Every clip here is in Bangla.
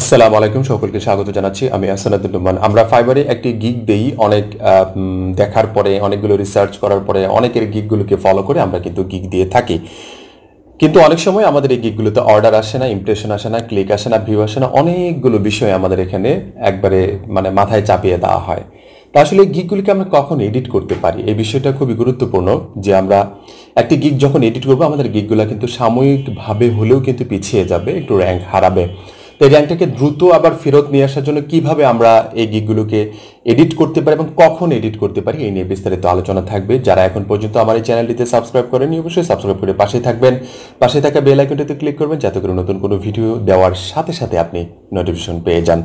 আসসালামু আলাইকুম, সকলকে স্বাগত জানাচ্ছি। আমি আহসান উদ্দিন নোমান। আমরা ফাইবারে একটি গিগ দেই। অনেক দেখার পরে, অনেকগুলো রিসার্চ করার পরে, অনেকের গিগগুলোকে ফলো করে আমরা কিন্তু গিগ দিয়ে থাকি। কিন্তু অনেক সময় আমাদের এই গিগগুলোতে অর্ডার আসে না, ইমপ্রেশন আসে না, ক্লিক আসে না, ভিউ আসে না, অনেকগুলো বিষয় আমাদের এখানে একবারে মাথায় চাপিয়ে দেওয়া হয়। তা আসলে এই গিগগুলিকে আমরা কখন এডিট করতে পারি, এই বিষয়টা খুবই গুরুত্বপূর্ণ। যে আমরা একটি গিগ যখন এডিট করবো, আমাদের গিগগুলো কিন্তু সাময়িকভাবে হলেও কিন্তু পিছিয়ে যাবে, একটু র্যাঙ্ক হারাবে। তো এই র্যাঙ্কটাকে দ্রুত আবার ফেরত নিয়ে আসার জন্য কিভাবে আমরা এই গিগগুলোকে এডিট করতে পারি এবং কখন এডিট করতে পারি, এই নিয়ে বিস্তারিত আলোচনা থাকবে। যারা এখন পর্যন্ত আমার এই চ্যানেলটিতে সাবস্ক্রাইব করেনি, অবশ্যই সাবস্ক্রাইব করে পাশেই থাকবেন। পাশে থাকা বেল আইকনটিতে ক্লিক করবেন, যাতে করে নতুন কোনো ভিডিও দেওয়ার সাথে সাথে আপনি নোটিফিকেশন পেয়ে যান।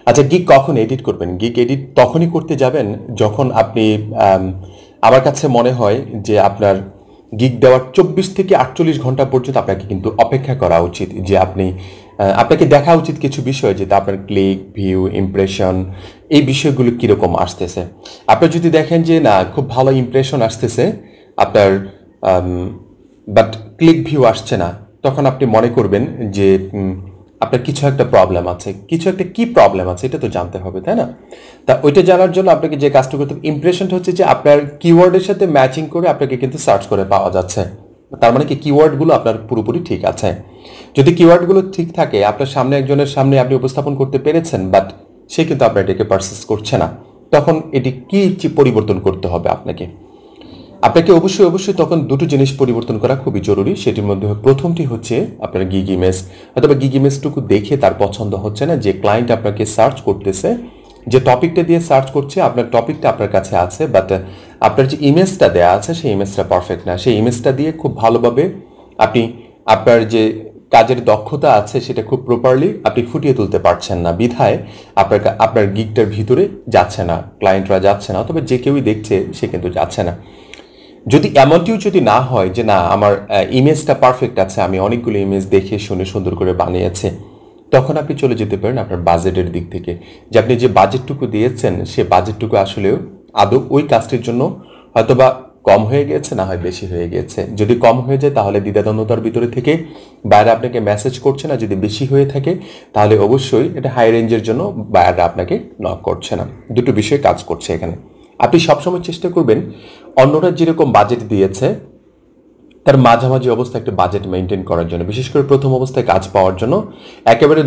আচ্ছা, গিগ কখন এডিট করবেন? গিগ এডিট তখনই করতে যাবেন যখন আপনি আমার কাছে মনে হয় যে আপনার গিগ দেওয়ার 24 থেকে 48 ঘন্টা পর্যন্ত আপনাকে কিন্তু অপেক্ষা করা উচিত। যে আপনাকে দেখা উচিত কিছু বিষয়, যেটা আপনার ক্লিক, ভিউ, ইমপ্রেশন, এই বিষয়গুলো কীরকম আসতেছে। আপনি যদি দেখেন যে না, খুব ভালো ইমপ্রেশন আসতেছে আপনার, বাট ক্লিক ভিউ আসছে না, তখন আপনি মনে করবেন যে আপনার কিছু একটা প্রবলেম আছে। কিছু একটা কি প্রবলেম আছে এটা তো জানতে হবে, তাই না? তা ওইটা জানার জন্য আপনাকে যে কাজটা করতে হবে, ইমপ্রেশনটা হচ্ছে যে আপনার কিওয়ার্ডের সাথে ম্যাচিং করে আপনাকে কিন্তু সার্চ করে পাওয়া যাচ্ছে। তার মানে কি, কিওয়ার্ডগুলো আপনার পুরোপুরি ঠিক আছে। যদি কিওয়ার্ডগুলো ঠিক থাকে, আপনার সামনে একজনের সামনে আপনি উপস্থাপন করতে পেরেছেন, বাট সে কিন্তু আপনার এটাকে পারচেজ করছে না, তখন এটি কি পরিবর্তন করতে হবে আপনাকে? আপনাকে অবশ্যই তখন দুটো জিনিস পরিবর্তন করা খুবই জরুরি। সেটির মধ্যে প্রথমটি হচ্ছে আপনার গিগ ইমেজ। অথবা গিগ ইমেজটুকু দেখে তার পছন্দ হচ্ছে না। যে ক্লায়েন্ট আপনাকে সার্চ করতেছে, যে টপিকটা দিয়ে সার্চ করছে, আপনার টপিকটা আপনার কাছে আছে, বাট আপনার যে ইমেজটা দেওয়া আছে সেই ইমেজটা পারফেক্ট না। সেই ইমেজটা দিয়ে খুব ভালোভাবে আপনি আপনার যে কাজের দক্ষতা আছে সেটা খুব প্রপারলি আপনি ফুটিয়ে তুলতে পারছেন না, বিধায় আপনার গিগটার ভিতরে যাচ্ছে না, ক্লায়েন্টরা যাচ্ছে না, অথবা যে কেউই দেখছে সে কিন্তু যাচ্ছে না। যদি এমনটিও যদি না হয় যে না, আমার ইমেজটা পারফেক্ট আছে, আমি অনেকগুলো ইমেজ দেখে শুনে সুন্দর করে বানিয়েছে, তখন আপনি চলে যেতে পারেন আপনার বাজেটের দিক থেকে। যে আপনি যে বাজেটটুকু দিয়েছেন, সে বাজেটটুকু আসলেও আদৌ ওই কাজটির জন্য হয়তোবা কম হয়ে গিয়েছে, না হয় বেশি হয়ে গিয়েছে। যদি কম হয়ে যায় তাহলে দ্বিধাদ্বন্দ্বতার ভিতরে থেকে বাইরে আপনাকে মেসেজ করছে না। যদি বেশি হয়ে থাকে তাহলে অবশ্যই এটা হাই রেঞ্জের জন্য বাইরে আপনাকে নক করছে না। দুটো বিষয় কাজ করছে এখানে। আপনি সবসময় চেষ্টা করবেন অন্যরা যেরকম বাজেট দিয়েছে তার মাঝামাঝি অবস্থা একটা বাজেট মেনটেন করার জন্য, বিশেষ করে প্রথম অবস্থায় কাজ পাওয়ার জন্য। একেবারে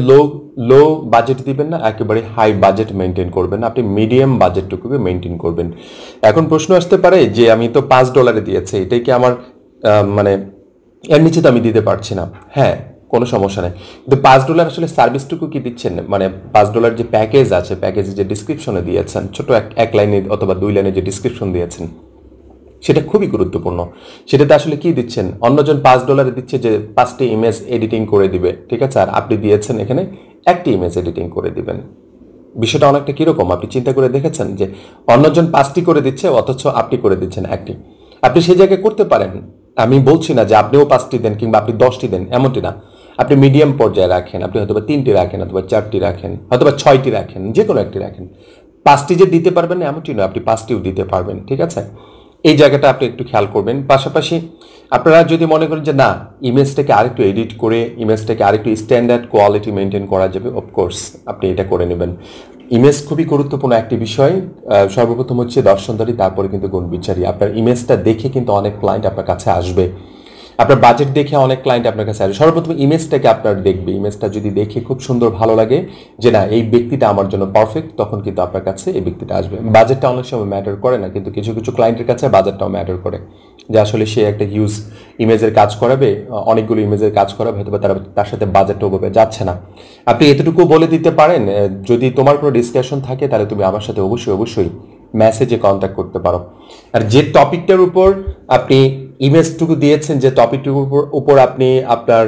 লো বাজেট দিবেন না, একেবারে হাই বাজেট মেনটেন করবেন না, আপনি মিডিয়াম বাজেটটুকুকে মেনটেন করবেন। এখন প্রশ্ন আসতে পারে যে আমি তো $5 দিয়েছি, এটাই কি আমার মানে এর নিচে তো আমি দিতে পারছি না। হ্যাঁ, কোনো সমস্যা নেই, কিন্তু $5 আসলে সার্ভিসটুকু কি দিচ্ছেন? মানে $5 যে প্যাকেজ আছে, প্যাকেজে যে ডিসক্রিপশনে দিয়েছেন, ছোট এক লাইনে অথবা 2 লাইনে যে ডিসক্রিপশন দিয়েছেন, সেটা খুবই গুরুত্বপূর্ণ। সেটাতে আসলে কি দিচ্ছেন? অন্যজন $5 দিচ্ছে যে 5টি ইমেজ এডিটিং করে দিবে, ঠিক আছে, আর আপনি দিয়েছেন এখানে একটি ইমেজ এডিটিং করে দিবেন। বিষয়টা অনেকটা কিরকম আপনি চিন্তা করে দেখেছেন? যে অন্যজন 5টি করে দিচ্ছে, অথচ আপনি করে দিচ্ছেন একটি। আপনি সেই জায়গায় করতে পারেন, আমি বলছি না যে আপনিও 5টি দেন কিংবা আপনি 10টি দেন, এমনটি না। আপনি মিডিয়াম পর্যায়ে রাখেন, আপনি হয়তো 3টি রাখেন, অথবা 4টি রাখেন, অথবা 6টি রাখেন, যে কোনো একটি রাখেন। 5টি যে দিতে পারবেন না এমনটি নয়, আপনি 5টিও দিতে পারবেন, ঠিক আছে? এই জায়গাটা আপনি একটু খেয়াল করবেন। পাশাপাশি আপনারা যদি মনে করেন যে না, ইমেজটাকে আরেকটু এডিট করে ইমেজটাকে আরেকটু স্ট্যান্ডার্ড কোয়ালিটি মেনটেন করা যাবে, অফকোর্স আপনি এটা করে নেবেন। ইমেজ খুবই গুরুত্বপূর্ণ একটি বিষয়। সর্বপ্রথম হচ্ছে দর্শনদারি, তারপরে কিন্তু গুণবিচারী। আপনার ইমেজটা দেখে কিন্তু অনেক ক্লায়েন্ট আপনার কাছে আসবে, আপনার বাজেট দেখে অনেক ক্লায়েন্ট আপনার কাছে আসবে। সর্বপ্রথম ইমেজটাকে আপনার দেখবে। ইমেজটা যদি দেখে খুব সুন্দর ভালো লাগে যে না, এই ব্যক্তিটা আমার জন্য পারফেক্ট, তখন কিন্তু আপনার কাছে এই ব্যক্তিটা আসবে। বাজেটটা অনেক সময় ম্যাটার করে না, কিন্তু কিছু কিছু ক্লায়েন্টের কাছে বাজেটটাও ম্যাটার করে। যে আসলে সে একটা হিউজ ইমেজের কাজ করাবে, অনেকগুলো ইমেজের কাজ করাবে, হয়তো তার সাথে বাজেটটা ওভাবে যাচ্ছে না। আপনি এতটুকু বলে দিতে পারেন, যদি তোমার কোনো ডিসকাশন থাকে তাহলে তুমি আমার সাথে অবশ্যই মেসেজে কন্ট্যাক্ট করতে পারো। আর যে টপিকটার উপর আপনি ইমেজটুকু দিয়েছেন, যে টপিকটুকুর উপর আপনি আপনার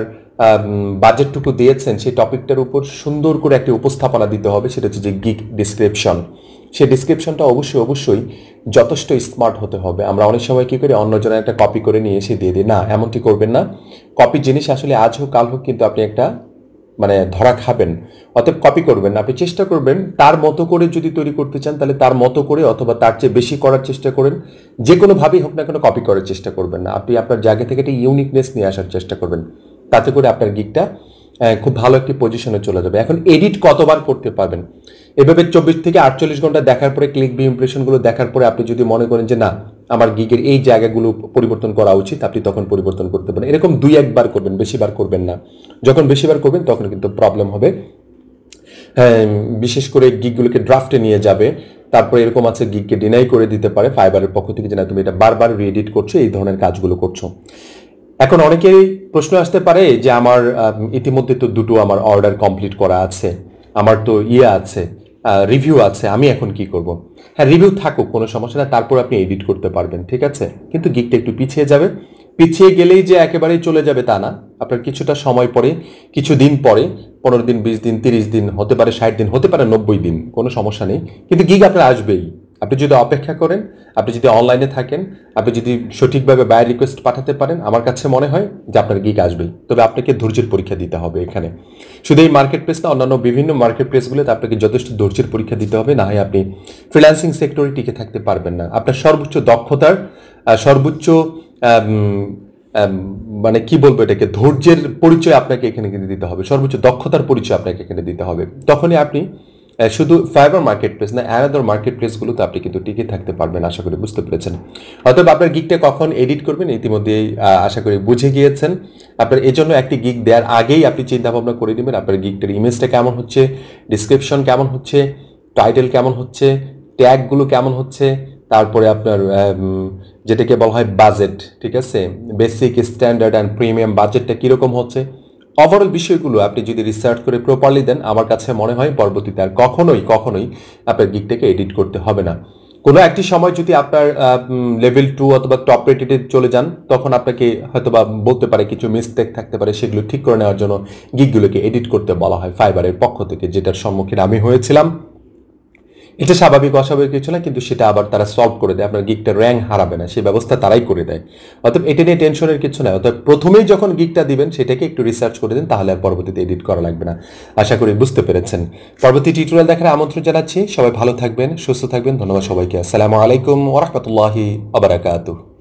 বাজেটটুকু দিয়েছেন, সেই টপিকটার উপর সুন্দর করে একটি উপস্থাপনা দিতে হবে। সেটা হচ্ছে যে গিগ ডিসক্রিপশন। সেই ডিসক্রিপশনটা অবশ্যই যথেষ্ট স্মার্ট হতে হবে। আমরা অনেক সময় কী করি, অন্যজনের একটা কপি করে নিয়ে এসে দিয়ে দিই। না, এমনটি করবেন না। কপি জিনিস আসলে আজ হোক কাল হোক কিন্তু আপনি একটা ধরা খাবেন। অতএব কপি করবেন না, আপনি চেষ্টা করবেন তার মতো করে যদি তৈরি করতে চান তাহলে তার মতো করে, অথবা তার চেয়ে বেশি করার চেষ্টা করেন। যে কোনোভাবেই হোক না কেন কপি করার চেষ্টা করবেন না, আপনি আপনার জায়গা থেকে একটা ইউনিকনেস নিয়ে আসার চেষ্টা করবেন। তাতে করে আপনার গিগটা খুব ভালো একটি পজিশনে চলে যাবে। এখন এডিট কতবার করতে পারবেন, এভাবে 24 থেকে 48 ঘন্টা দেখার পরে, ক্লিক ভিউ ইমপ্রেশনগুলো দেখার পরে আপনি যদি মনে করেন যে না আমার গিগের এই জায়গাগুলো পরিবর্তন করা উচিত, আপনি তখন পরিবর্তন করতে পারেন। এরকম 2-1 বার করবেন, বেশিবার করবেন না। যখন বেশিবার করবেন তখন কিন্তু প্রবলেম হবে। বিশেষ করে গিগগুলোকে ড্রাফটে নিয়ে যাবে, তারপরে এরকম আছে গিগকে ডিনাই করে দিতে পারে ফাইবারের পক্ষ থেকে যে না তুমি এটা বারবার রিএডিট করছো, এই ধরনের কাজগুলো করছো। এখন অনেকেরই প্রশ্ন আসতে পারে যে আমার ইতিমধ্যে তো দুটো আমার অর্ডার কমপ্লিট করা আছে, আমার তো আছে, রিভিউ আছে, আমি এখন কি করব? হ্যাঁ, রিভিউ থাকুক, কোনো সমস্যা না, তারপর আপনি এডিট করতে পারবেন, ঠিক আছে? কিন্তু গিগটা একটু পিছিয়ে যাবে। পিছিয়ে গেলেই যে একেবারেই চলে যাবে তা না, আপনার কিছুটা সময় পরে, কিছু দিন পরে, 15 দিন, 20 দিন, 30 দিন, হতে পারে 60 দিন, হতে পারে 90 দিন, কোনো সমস্যা নেই, কিন্তু গিগ আপনার আসবেই। আপনি যদি অপেক্ষা করেন, আপনি যদি অনলাইনে থাকেন, আপনি যদি সঠিকভাবে বায়ার রিকোয়েস্ট পাঠাতে পারেন, আমার কাছে মনে হয় যে আপনার গিগ আসবেই। তবে আপনাকে ধৈর্যের পরীক্ষা দিতে হবে এখানে। শুধু এই মার্কেট প্লেস না, অন্যান্য বিভিন্ন মার্কেট প্লেসগুলোতে আপনাকে যথেষ্ট ধৈর্যের পরীক্ষা দিতে হবে, না হয় আপনি ফ্রিল্যান্সিং সেক্টরে টিকে থাকতে পারবেন না। আপনার সর্বোচ্চ দক্ষতার, সর্বোচ্চ মানে কি বলবো এটাকে, ধৈর্যের পরিচয় আপনাকে এখানে কিন্তু দিতে হবে, সর্বোচ্চ দক্ষতার পরিচয় আপনাকে এখানে দিতে হবে। তখনই আপনি শুধু ফাইবার মার্কেট প্লেস না, অ্যানাদার মার্কেট প্লেসগুলোতে আপনি কিন্তু টিকে থাকতে পারবেন। আশা করি বুঝতে পেরেছেন। অতএব আপনার গিগটা কখন এডিট করবেন ইতিমধ্যেই আশা করি বুঝে গিয়েছেন। আপনার এই জন্য একটি গিগ দেওয়ার আগেই আপনি চিন্তা ভাবনা করে দিবেন আপনার গিগটার ইমেজটা কেমন হচ্ছে, ডিসক্রিপশন কেমন হচ্ছে, টাইটেল কেমন হচ্ছে, ট্যাগগুলো কেমন হচ্ছে, তারপরে আপনার যেটাকে বলা হয় বাজেট, ঠিক আছে, বেসিক, স্ট্যান্ডার্ড অ্যান্ড প্রিমিয়াম বাজেটটা কীরকম হচ্ছে, ওভারঅল বিষয়গুলো আপনি যদি রিসার্চ করে প্রপারলি দেন, আমার কাছে মনে হয় পরবর্তীতে আর কখনোই আপনার গিগটাকে এডিট করতে হবে না। কোনো একটি সময় যদি আপনার লেভেল 2 অথবা টপ রেটেডে চলে যান, তখন আপনাকে হয়তোবা বলতে পারে কিছু মিস্টেক থাকতে পারে, সেগুলো ঠিক করে নেওয়ার জন্য গিগগুলোকে এডিট করতে বলা হয় ফাইবারের পক্ষ থেকে, যেটার সম্মুখীন আমি হয়েছিলাম। এটা স্বাভাবিক, অস্বাভাবিক কিছু না, কিন্তু সেটা আবার তারা সলভ করে দেয়, আপনার গিগটা র্যাঙ্ক হারাবে না, সেই ব্যবস্থা তারাই করে দেয়। অতএব এটা নিয়ে টেনশনের কিছু নাই। অতএব প্রথমেই যখন গিগটা দিবেন সেটাকে একটু রিসার্চ করে দিন, তাহলে আর পরবর্তীতে এডিট করা লাগবে না। আশা করি বুঝতে পেরেছেন। পরবর্তী টিউটোরিয়াল দেখার আমন্ত্রণ জানাচ্ছি। সবাই ভালো থাকবেন, সুস্থ থাকবেন। ধন্যবাদ সবাইকে। আসসালামু আলাইকুম ওয়া রাহমাতুল্লাহি ওয়া বারাকাতুহু।